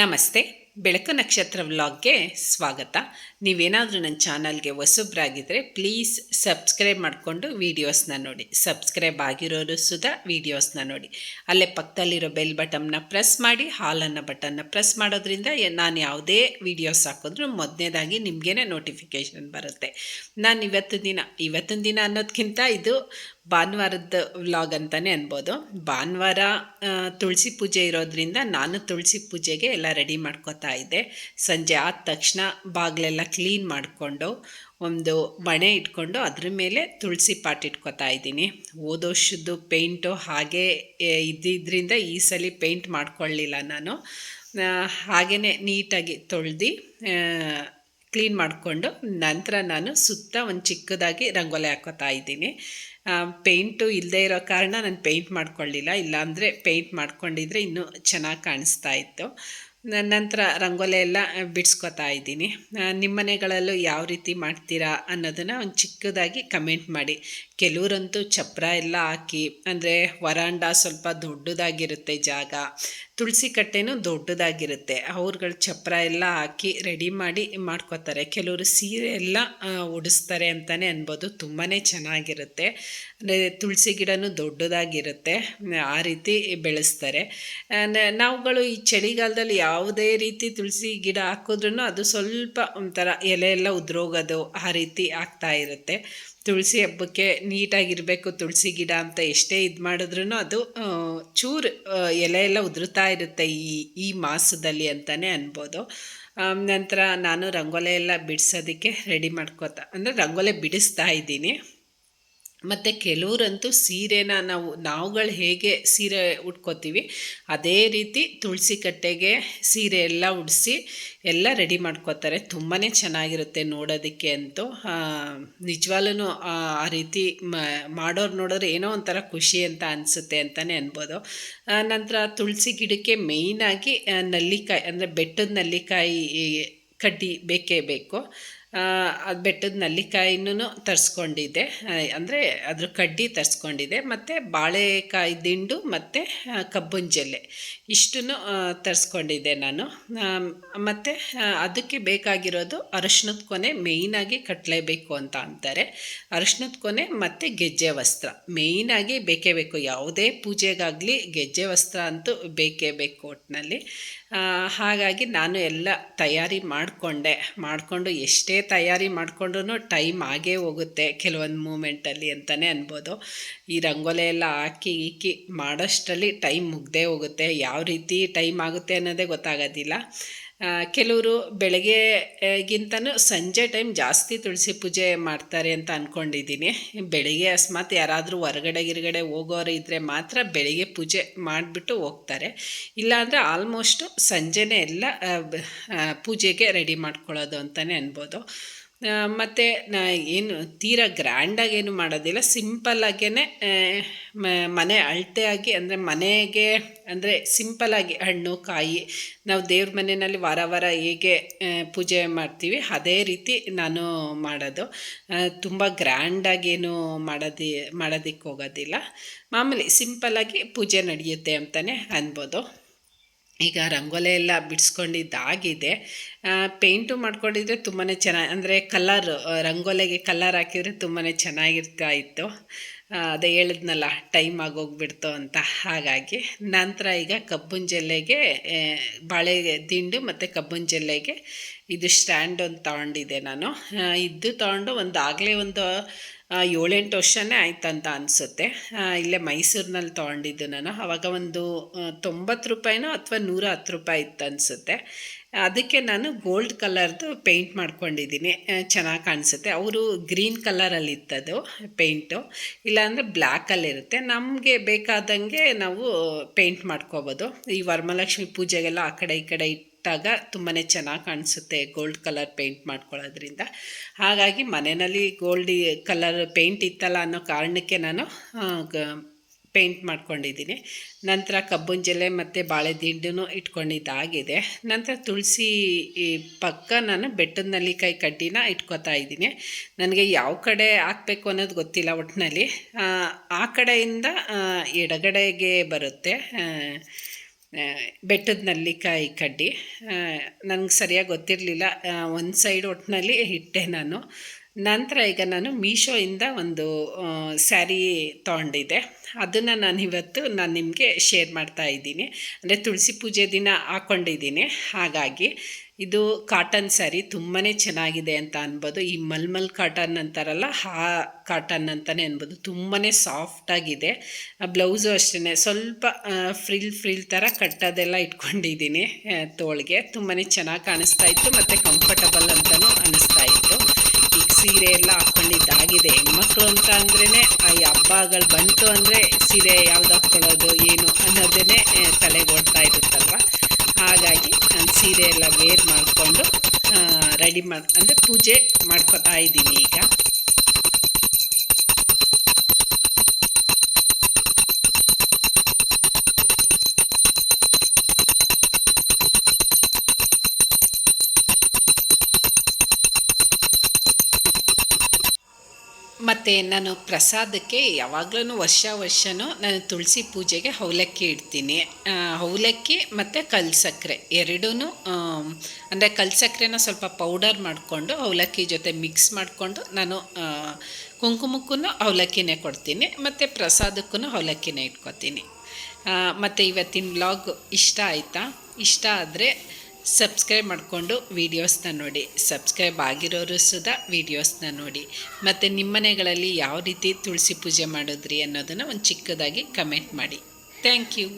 ನಮಸ್ತೆ. ಬೆಳಕು ನಕ್ಷತ್ರ ವ್ಲಾಗ್ಗೆ ಸ್ವಾಗತ. ನೀವೇನಾದರೂ ನನ್ನ ಚಾನಲ್ಗೆ ಹೊಸಬ್ರಾಗಿದ್ದರೆ ಪ್ಲೀಸ್ ಸಬ್ಸ್ಕ್ರೈಬ್ ಮಾಡಿಕೊಂಡು ವೀಡಿಯೋಸ್ನ ನೋಡಿ. ಸಬ್ಸ್ಕ್ರೈಬ್ ಆಗಿರೋರು ಸುಧಾ ವೀಡಿಯೋಸ್ನ ನೋಡಿ. ಅಲ್ಲೇ ಪಕ್ಕದಲ್ಲಿರೋ ಬೆಲ್ ಬಟನ್ನ ಪ್ರೆಸ್ ಮಾಡಿ, ಹಾಲ್ ಅನ್ನೋ ಬಟನ್ನ ಪ್ರೆಸ್ ಮಾಡೋದ್ರಿಂದ ನಾನು ಯಾವುದೇ ವೀಡಿಯೋಸ್ ಹಾಕಿದ್ರೂ ಮೊದಲನೇದಾಗಿ ನಿಮಗೇ ನೋಟಿಫಿಕೇಷನ್ ಬರುತ್ತೆ. ನಾನು ಇವತ್ತಿನ ದಿನ ಅನ್ನೋದಕ್ಕಿಂತ ಇದು ಭಾನುವಾರದ ವ್ಲಾಗ್ ಅಂತಲೇ ಅನ್ಬೋದು. ಭಾನುವಾರ ತುಳಸಿ ಪೂಜೆ ಇರೋದ್ರಿಂದ ನಾನು ತುಳಸಿ ಪೂಜೆಗೆ ಎಲ್ಲ ರೆಡಿ ಮಾಡ್ಕೋತಾ ಇದ್ದೆ. ಸಂಜೆ ಆದ ತಕ್ಷಣ ಬಾಗಿಲೆಲ್ಲ ಕ್ಲೀನ್ ಮಾಡಿಕೊಂಡು ಒಂದು ಮಣೆ ಇಟ್ಕೊಂಡು ಅದ್ರ ಮೇಲೆ ತುಳಸಿ ಪಾಟ್ ಇಟ್ಕೋತಾ ಇದ್ದೀನಿ. ಹೋದ ವರ್ಷದ್ದು ಪೇಂಟು ಹಾಗೇ ಇದ್ದಿದ್ದರಿಂದ ಈ ಸಲ ಪೇಂಟ್ ಮಾಡ್ಕೊಳ್ಳಿಲ್ಲ ನಾನು. ಹಾಗೇ ನೀಟಾಗಿ ತೊಳೆದು ಕ್ಲೀನ್ ಮಾಡಿಕೊಂಡು ನಂತರ ನಾನು ಸುತ್ತ ಒಂದು ಚಿಕ್ಕದಾಗಿ ರಂಗೋಲಿ ಹಾಕೋತಾ ಇದ್ದೀನಿ. ಪೇಂಟು ಇಲ್ಲದೆ ಇರೋ ಕಾರಣ ನಾನು ಪೇಂಟ್ ಮಾಡ್ಕೊಳ್ಳಿಲ್ಲ, ಇಲ್ಲಾಂದರೆ ಪೇಂಟ್ ಮಾಡ್ಕೊಂಡಿದ್ರೆ ಇನ್ನೂ ಚೆನ್ನಾಗಿ ಕಾಣಿಸ್ತಾ ಇತ್ತು. ನಂತರ ರಂಗೋಲಿ ಎಲ್ಲ ಬಿಡಿಸ್ಕೊತಾ ಇದ್ದೀನಿ. ನಿಮ್ಮ ಮನೆಗಳಲ್ಲೂ ಯಾವ ರೀತಿ ಮಾಡ್ತೀರಾ ಅನ್ನೋದನ್ನು ಒಂದು ಚಿಕ್ಕದಾಗಿ ಕಮೆಂಟ್ ಮಾಡಿ. ಕೆಲವರಂತೂ ಚಪ್ಪರ ಎಲ್ಲ ಹಾಕಿ, ಅಂದರೆ ವರಾಂಡ ಸ್ವಲ್ಪ ದೊಡ್ಡದಾಗಿರುತ್ತೆ ಜಾಗ, ತುಳಸಿ ಕಟ್ಟೆನೂ ದೊಡ್ಡದಾಗಿರುತ್ತೆ, ಅವ್ರುಗಳು ಚಪ್ಪರ ಎಲ್ಲ ಹಾಕಿ ರೆಡಿ ಮಾಡಿ ಮಾಡ್ಕೋತಾರೆ. ಕೆಲವರು ಸೀರೆ ಎಲ್ಲ ಉಡಿಸ್ತಾರೆ ಅಂತಲೇ ಅನ್ಬೋದು. ತುಂಬಾ ಚೆನ್ನಾಗಿರುತ್ತೆ. ಅಂದರೆ ತುಳಸಿ ಗಿಡನೂ ದೊಡ್ಡದಾಗಿರುತ್ತೆ, ಆ ರೀತಿ ಬೆಳೆಸ್ತಾರೆ. ನಾವುಗಳು ಈ ಚಳಿಗಾಲದಲ್ಲಿ ಯಾವುದೇ ರೀತಿ ತುಳಸಿ ಗಿಡ ಹಾಕಿದ್ರೂ ಅದು ಸ್ವಲ್ಪ ಒಂಥರ ಎಲೆ ಎಲ್ಲ ಉದುರೋಗೋದು ಆ ರೀತಿ ಆಗ್ತಾ ಇರುತ್ತೆ. ತುಳಸಿ ಹಬ್ಬಕ್ಕೆ ನೀಟಾಗಿರಬೇಕು ತುಳಸಿ ಗಿಡ ಅಂತ ಎಷ್ಟೇ ಇದು ಮಾಡಿದ್ರೂ ಅದು ಚೂರು ಎಲೆ ಎಲ್ಲ ಉದುರುತ್ತಾ ಇರುತ್ತೆ ಈ ಮಾಸದಲ್ಲಿ ಅಂತಲೇ ಅನ್ಬೋದು. ನಂತರ ನಾನು ರಂಗೋಲಿ ಎಲ್ಲ ಬಿಡಿಸೋದಕ್ಕೆ ರೆಡಿ ಅಂದರೆ ರಂಗೋಲಿ ಬಿಡಿಸ್ತಾ ಇದ್ದೀನಿ. ಮತ್ತು ಕೆಲವರಂತೂ ಸೀರೆನ ನಾವುಗಳು ಹೇಗೆ ಸೀರೆ ಉಟ್ಕೋತೀವಿ ಅದೇ ರೀತಿ ತುಳಸಿ ಕಟ್ಟೆಗೆ ಸೀರೆ ಎಲ್ಲ ಉಡಿಸಿ ಎಲ್ಲ ರೆಡಿ ಮಾಡ್ಕೋತಾರೆ. ತುಂಬಾ ಚೆನ್ನಾಗಿರುತ್ತೆ ನೋಡೋದಕ್ಕೆ ಅಂತೂ. ನಿಜವಾಗ್ಲೂ ಆ ರೀತಿ ಮಾಡೋರು ನೋಡಿದ್ರೆ ಏನೋ ಒಂಥರ ಖುಷಿ ಅಂತ ಅನಿಸುತ್ತೆ ಅಂತಲೇ ಅನ್ಬೋದು. ನಂತರ ತುಳಸಿ ಗಿಡಕ್ಕೆ ಮೇಯ್ನಾಗಿ ನಲ್ಲಿಕಾಯಿ, ಅಂದರೆ ಬೆಟ್ಟದ ನಲ್ಲಿಕಾಯಿ ಕಡ್ಡಿ ಬೇಕೇ ಬೇಕು. ಅದು ಬೆಟ್ಟದ ನಲ್ಲಿಕಾಯಿನೂ ತರಿಸ್ಕೊಂಡಿದ್ದೆ, ಅಂದರೆ ಅದ್ರ ಕಡ್ಡಿ ತರಿಸ್ಕೊಂಡಿದ್ದೆ, ಮತ್ತು ಬಾಳೆಕಾಯಿ ದಿಂಡು ಮತ್ತು ಕಬ್ಬಿನ ಜಲ್ಲೆ ಇಷ್ಟನ್ನು ತರಿಸ್ಕೊಂಡಿದ್ದೆ ನಾನು. ಮತ್ತು ಅದಕ್ಕೆ ಬೇಕಾಗಿರೋದು ಅರಶಿನದ ಕೊನೆ ಮೇಯ್ನಾಗಿ ಕಟ್ಟಲೇಬೇಕು ಅಂತ ಅಂತಾರೆ. ಅರಶಿನದ ಕೊನೆ ಮತ್ತು ಗೆಜ್ಜೆ ವಸ್ತ್ರ ಮೇಯ್ನಾಗಿ ಬೇಕೇ ಬೇಕು. ಯಾವುದೇ ಪೂಜೆಗಾಗಲಿ ಗೆಜ್ಜೆ ವಸ್ತ್ರ ಅಂತೂ ಬೇಕೇ ಬೇಕು ಒಟ್ಟಿನಲ್ಲಿ. ಹಾಗಾಗಿ ನಾನು ಎಲ್ಲ ತಯಾರಿ ಮಾಡಿಕೊಂಡು ಎಷ್ಟೇ ತಯಾರಿ ಮಾಡಿಕೊಂಡ್ರೂ ಟೈಮ್ ಆಗೇ ಹೋಗುತ್ತೆ ಕೆಲವೊಂದು ಮೂಮೆಂಟಲ್ಲಿ ಅಂತಲೇ ಅನ್ಬೋದು. ಈ ರಂಗೋಲಿ ಎಲ್ಲ ಹಾಕಿ ಮಾಡೋಷ್ಟರಲ್ಲಿ ಟೈಮ್ ಮುಗ್ದೇ ಹೋಗುತ್ತೆ. ಯಾವ ರೀತಿ ಟೈಮ್ ಆಗುತ್ತೆ ಅನ್ನೋದೇ ಗೊತ್ತಾಗೋದಿಲ್ಲ. ಕೆಲವರು ಬೆಳಗ್ಗೆಗಿಂತನೂ ಸಂಜೆ ಟೈಮ್ ಜಾಸ್ತಿ ತುಳಸಿ ಪೂಜೆ ಮಾಡ್ತಾರೆ ಅಂತ ಅಂದ್ಕೊಂಡಿದ್ದೀನಿ. ಬೆಳಗ್ಗೆ ಅಕಸ್ಮಾತ್ ಯಾರಾದರೂ ಹೊರಗಡೆ ಹೋಗೋರು ಇದ್ದರೆ ಮಾತ್ರ ಬೆಳಗ್ಗೆ ಪೂಜೆ ಮಾಡಿಬಿಟ್ಟು ಹೋಗ್ತಾರೆ. ಇಲ್ಲಾಂದರೆ ಆಲ್ಮೋಸ್ಟು ಸಂಜೆನೇ ಎಲ್ಲ ಪೂಜೆಗೆ ರೆಡಿ ಮಾಡ್ಕೊಳ್ಳೋದು ಅಂತಲೇ ಅನ್ಬೋದು. ಮತ್ತು ಏನು ತೀರಾ ಗ್ರ್ಯಾಂಡಾಗೇನು ಮಾಡೋದಿಲ್ಲ, ಸಿಂಪಲ್ಲಾಗೇ ಮನೆ ಅಳತೆಯಾಗಿ, ಅಂದರೆ ಮನೆಗೆ ಅಂದರೆ ಸಿಂಪಲ್ಲಾಗಿ ಹಣ್ಣು ಕಾಯಿ ನಾವು ದೇವ್ರ ಮನೆಯಲ್ಲಿ ವಾರ ಹೇಗೆ ಪೂಜೆ ಮಾಡ್ತೀವಿ ಅದೇ ರೀತಿ ನಾನು ಮಾಡೋದು. ತುಂಬ ಗ್ರ್ಯಾಂಡಾಗೇನು ಮಾಡೋದಕ್ಕೆ ಹೋಗೋದಿಲ್ಲ. ಮಾಮೂಲಿ ಸಿಂಪಲ್ಲಾಗಿ ಪೂಜೆ ನಡೆಯುತ್ತೆ ಅಂತಲೇ ಅನ್ಬೋದು. ಈಗ ರಂಗೋಲಿ ಎಲ್ಲ ಬಿಡಿಸ್ಕೊಂಡಿದ್ದಾಗಿದೆ. ಪೇಂಟು ಮಾಡ್ಕೊಂಡಿದ್ರೆ ತುಂಬಾ ಚೆನ್ನಾಗಿ, ಅಂದರೆ ರಂಗೋಲಿಗೆ ಕಲರ್ ಹಾಕಿದರೆ ತುಂಬಾ ಚೆನ್ನಾಗಿರ್ತಾ ಇತ್ತು. ಅದೇ ಹೇಳಿದ್ನಲ್ಲ ಟೈಮ್ ಆಗೋಗ್ಬಿಡ್ತು ಅಂತ. ಹಾಗಾಗಿ ನಂತರ ಈಗ ಕಬ್ಬಿನ ಜಲ್ಲೆಗೆ ಬಾಳೆ ದಿಂಡು ಮತ್ತು ಕಬ್ಬಿನ ಜಲ್ಲೆಗೆ ಇದು ಸ್ಟ್ಯಾಂಡ್ ಒಂದು ತೊಗೊಂಡಿದ್ದೆ ನಾನು. ಇದು ತೊಗೊಂಡು ಆಗಲೇ ಒಂದು 7-8 ವರ್ಷನೇ ಆಯ್ತಂತ ಅನಿಸುತ್ತೆ. ಇಲ್ಲೇ ಮೈಸೂರಿನಲ್ಲಿ ತೊಗೊಂಡಿದ್ದು ನಾನು. ಆವಾಗ ಒಂದು 90 ರೂಪಾಯಿನೋ ಅಥವಾ 110 ರೂಪಾಯಿ ಇತ್ತು ಅನಿಸುತ್ತೆ. ಅದಕ್ಕೆ ನಾನು ಗೋಲ್ಡ್ ಕಲರ್ದು ಪೇಂಟ್ ಮಾಡ್ಕೊಂಡಿದ್ದೀನಿ, ಚೆನ್ನಾಗಿ ಕಾಣಿಸುತ್ತೆ. ಅವರು ಗ್ರೀನ್ ಕಲರಲ್ಲಿ ಇತ್ತದು ಪೇಂಟು, ಇಲ್ಲಾಂದರೆ ಬ್ಲ್ಯಾಕಲ್ಲಿರುತ್ತೆ. ನಮಗೆ ಬೇಕಾದಂಗೆ ನಾವು ಪೇಂಟ್ ಮಾಡ್ಕೋಬೋದು. ಈ ವರಮಹಾಲಕ್ಷ್ಮಿ ಪೂಜೆಗೆಲ್ಲ ಆ ಕಡೆ ಈ ಕಡೆ ಇಟ್ಟಾಗ ತುಂಬಾ ಚೆನ್ನಾಗಿ ಕಾಣಿಸುತ್ತೆ ಗೋಲ್ಡ್ ಕಲರ್ ಪೇಂಟ್ ಮಾಡ್ಕೊಳ್ಳೋದ್ರಿಂದ. ಹಾಗಾಗಿ ಮನೆಯಲ್ಲಿ ಗೋಲ್ಡ್ ಕಲರ್ ಪೇಂಟ್ ಇತ್ತಲ್ಲ ಅನ್ನೋ ಕಾರಣಕ್ಕೆ ನಾನು ಪೇಂಟ್ ಮಾಡ್ಕೊಂಡಿದ್ದೀನಿ. ನಂತರ ಕಬ್ಬಿನ ಜಲ್ಲೆ ಮತ್ತು ಬಾಳೆ ದಿಂಡೂ ಇಟ್ಕೊಂಡಿದ್ದಾಗಿದೆ. ನಂತರ ತುಳಸಿ ಪಕ್ಕ ನಾನು ಬೆಟ್ಟದ ನಲ್ಲಿಕಾಯಿ ಕಡ್ಡಿನ ಇಟ್ಕೋತಾ ಇದ್ದೀನಿ. ನನಗೆ ಯಾವ ಕಡೆ ಹಾಕಬೇಕು ಅನ್ನೋದು ಗೊತ್ತಿಲ್ಲ ಒಟ್ಟಿನಲ್ಲಿ. ಆ ಕಡೆಯಿಂದ ಎಡಗಡೆಗೆ ಬರುತ್ತೆ ಬೆಟ್ಟದ ನಲ್ಲಿಕಾಯಿ ಕಡ್ಡಿ. ನನಗೆ ಸರಿಯಾಗಿ ಗೊತ್ತಿರಲಿಲ್ಲ, ಒಂದು ಸೈಡ್ ಒಟ್ಟಿನಲ್ಲಿ ಇಟ್ಟೆ ನಾನು. ನಂತರ ಈಗ ನಾನು ಮೀಶೋಯಿಂದ ಒಂದು ಸ್ಯಾರಿ ತೊಗೊಂಡಿದ್ದೆ, ಅದನ್ನು ನಾನು ನಿಮಗೆ ಶೇರ್ ಮಾಡ್ತಾ ಇದ್ದೀನಿ. ಅಂದರೆ ತುಳಸಿ ಪೂಜೆ ದಿನ ಹಾಕ್ಕೊಂಡಿದ್ದೀನಿ. ಹಾಗಾಗಿ ಇದು ಕಾಟನ್ ಸ್ಯಾರಿ ತುಂಬಾ ಚೆನ್ನಾಗಿದೆ ಅಂತ ಅನ್ಬೋದು. ಈ ಮಲ್ಮಲ್ ಕಾಟನ್ ಅಂತಾರಲ್ಲ, ಆ ಕಾಟನ್ ಅಂತಲೇ ಅನ್ಬೋದು. ತುಂಬಾ ಸಾಫ್ಟಾಗಿದೆ. ಬ್ಲೌಸು ಅಷ್ಟೇ ಸ್ವಲ್ಪ ಫ್ರಿಲ್ ಥರ ಕಟ್ಟೋದೆಲ್ಲ ಇಟ್ಕೊಂಡಿದ್ದೀನಿ ತೋಳಿಗೆ. ತುಂಬಾ ಚೆನ್ನಾಗಿ ಕಾಣಿಸ್ತಾ ಇತ್ತು ಮತ್ತು ಕಂಫರ್ಟಬಲ್ ಅಂತಲೂ ಅನ್ನಿಸ್ತಾ ಇತ್ತು. ಈಗ ಸೀರೆ ಎಲ್ಲ ಹಾಕ್ಕೊಂಡಿದ್ದಾಗಿದೆ. ಹೆಣ್ಮಕ್ಳು ಅಂತ ಅಂದ್ರೇ ಈ ಹಬ್ಬಗಳು ಬಂತು ಅಂದರೆ ಸೀರೆ ಯಾವ್ದು ಹಾಕ್ಕೊಳ್ಳೋದು ಏನು ಅನ್ನೋದೇ ತಲೆಗೆ ಓಡ್ತಾ ಇರುತ್ತಲ್ವ. ಹಾಗಾಗಿ ನಾನು ಸೀರೆ ಎಲ್ಲ ವೇರ್ ಮಾಡಿಕೊಂಡು ರೆಡಿ ಅಂದರೆ ಪೂಜೆ ಮಾಡ್ಕೊತಾ ಇದ್ದೀನಿ ಈಗ. ಮತ್ತು ನಾನು ಪ್ರಸಾದಕ್ಕೆ ಯಾವಾಗಲೂ ವರ್ಷನೂ ನಾನು ತುಳಸಿ ಪೂಜೆಗೆ ಅವಲಕ್ಕಿ ಇಡ್ತೀನಿ. ಅವಲಕ್ಕಿ ಮತ್ತು ಕಲ್ಲು ಸಕ್ಕರೆ ಎರಡೂ, ಅಂದರೆ ಕಲ್ಲು ಸಕ್ಕರೆನ ಸ್ವಲ್ಪ ಪೌಡರ್ ಮಾಡಿಕೊಂಡು ಅವಲಕ್ಕಿ ಜೊತೆ ಮಿಕ್ಸ್ ಮಾಡಿಕೊಂಡು ನಾನು ಕುಂಕುಮಕ್ಕೂ ಅವಲಕ್ಕಿನೇ ಕೊಡ್ತೀನಿ ಮತ್ತು ಪ್ರಸಾದಕ್ಕೂ ಅವಲಕ್ಕಿನೇ ಇಟ್ಕೊತೀನಿ. ಮತ್ತು ಇವತ್ತಿನ ವ್ಲಾಗ್ ಇಷ್ಟ ಆಯಿತಾ? ಇಷ್ಟ ಆದರೆ ಸಬ್ಸ್ಕ್ರೈಬ್ ಮಾಡಿಕೊಂಡು ವೀಡಿಯೋಸ್ನ ನೋಡಿ. ಸಬ್ಸ್ಕ್ರೈಬ್ ಆಗಿರೋರು ಸುಧಾ ವೀಡಿಯೋಸ್ನ ನೋಡಿ. ಮತ್ತು ನಿಮ್ಮ ಮನೆಗಳಲ್ಲಿ ಯಾವ ರೀತಿ ತುಳಸಿ ಪೂಜೆ ಮಾಡಿದ್ರಿ ಅನ್ನೋದನ್ನು ಒಂದು ಚಿಕ್ಕದಾಗಿ ಕಮೆಂಟ್ ಮಾಡಿ. Thank you.